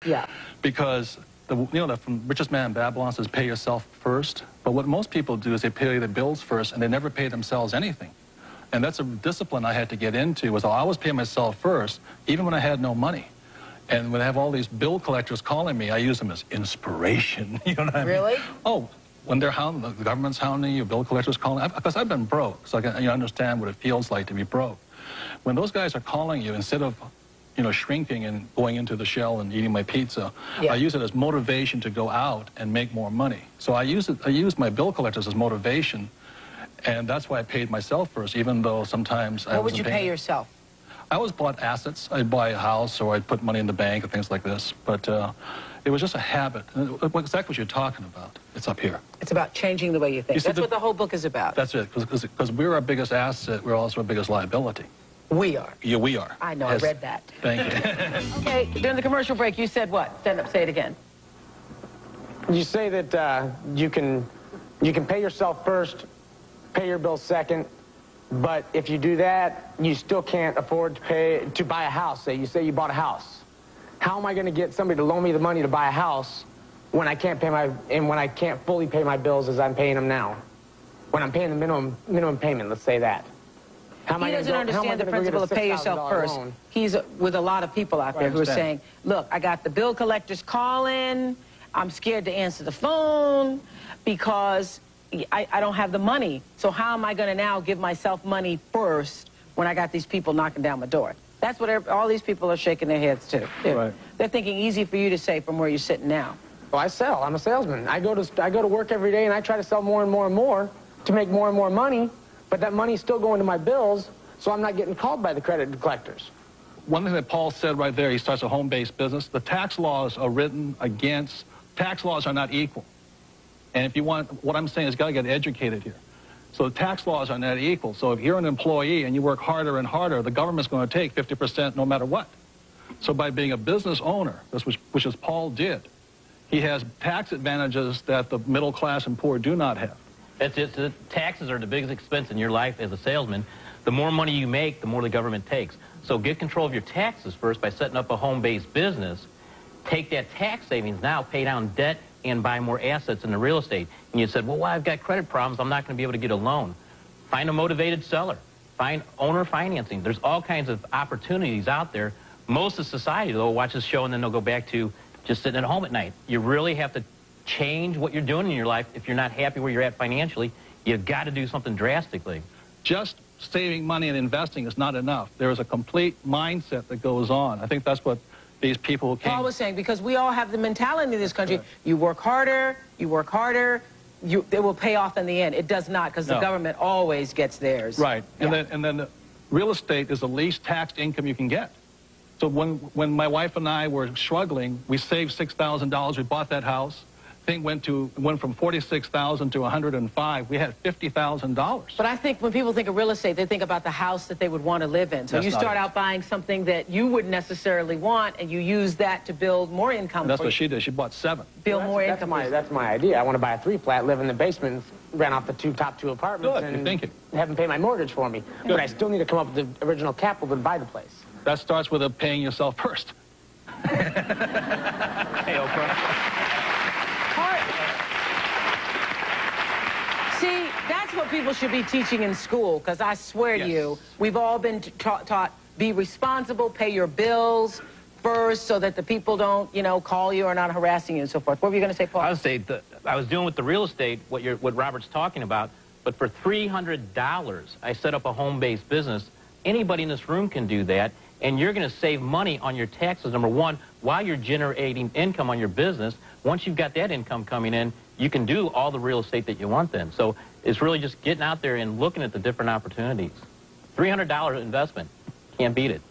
Yeah. Because the richest man in Babylon says pay yourself first. But what most people do is they pay their bills first and they never pay themselves anything. And that's a discipline I had to get into, was I'll always pay myself first, even when I had no money. And when I have all these bill collectors calling me, I use them as inspiration. You know what I mean? Really? Oh, when they're hounding, the government's hounding you, bill collectors calling, because I've been broke, so I can understand what it feels like to be broke. When those guys are calling you, instead of shrinking and going into the shell and eating my pizza, yeah. I use it as motivation to go out and make more money. So I use my bill collectors as motivation, and that's why I paid myself first, even though sometimes I wasn't paying. What would you pay yourself? I always bought assets. I'd buy a house, or I'd put money in the bank and things like this. But it was just a habit. Exactly what you're talking about. It's up here. It's about changing the way you think. That's what the whole book is about. That's it, because we're our biggest asset, we're also our biggest liability. We are. Yeah, we are. I know, yes. I read that. Thank you. Okay, during the commercial break, you said what? Stand up, say it again. You say that you can pay yourself first, pay your bills second, but if you do that, you still can't afford to buy a house. Say you bought a house. How am I going to get somebody to loan me the money to buy a house when I can't fully pay my bills as I'm paying them now? When I'm paying the minimum payment, let's say that. He doesn't understand the principle of pay yourself first. Loan? He's with a lot of people out there who are saying, look, I got the bill collectors calling, I'm scared to answer the phone because I don't have the money. So how am I going to now give myself money first when I got these people knocking down my door? That's what all these people are shaking their heads to. Right. They're thinking easy for you to say from where you're sitting now. Well, I sell. I'm a salesman. I go to work every day and I try to sell more and more and more to make more and more money. But that money's still going to my bills, so I'm not getting called by the credit collectors. One thing that Paul said right there, he starts a home-based business. The tax laws are written against, tax laws are not equal. And if you want, what I'm saying is got to get educated here. So the tax laws are not equal. So if you're an employee and you work harder and harder, the government's going to take 50% no matter what. So by being a business owner, which is Paul did, he has tax advantages that the middle class and poor do not have. The taxes are the biggest expense in your life as a salesman. The more money you make, the more the government takes. So get control of your taxes first by setting up a home-based business. Take that tax savings now, pay down debt, and buy more assets in the real estate. And you said, well, I've got credit problems. I'm not going to be able to get a loan. Find a motivated seller. Find owner financing. There's all kinds of opportunities out there. Most of society, though, will watch this show and then they'll go back to just sitting at home at night. You really have to change what you're doing in your life. If you're not happy where you're at financially, you've got to do something drastically. Just saving money and investing is not enough. There is a complete mindset that goes on. I think that's what these people who came... Paul was saying, because we all have the mentality in this country, right. You work harder, it will pay off in the end. It does not, because the government always gets theirs. Right, yeah. and then the real estate is the least taxed income you can get. So when my wife and I were struggling, we saved $6,000, we bought that house. Thing went from $46,000 to $105,000. We had $50,000. But I think when people think of real estate, they think about the house that they would want to live in. So you start out buying something that you wouldn't necessarily want, and you use that to build more income. And that's what she did. She bought 7. Build more income. That's my idea. I want to buy a 3-flat, live in the basement, rent off the top two apartments, Good, and thinking. Have them pay my mortgage for me. Good. But I still need to come up with the original capital to buy the place. That starts with paying yourself first. Hey, Oprah. See, that's what people should be teaching in school, because I swear to you, we've all been taught, be responsible, pay your bills first so that the people don't, call you or not harassing you and so forth. What were you going to say, Paul? I would say I was doing with the real estate what Robert's talking about, but for $300, I set up a home-based business. Anybody in this room can do that, and you're going to save money on your taxes, number one, while you're generating income on your business. Once you've got that income coming in, you can do all the real estate that you want then. So it's really just getting out there and looking at the different opportunities. $300 investment. Can't beat it.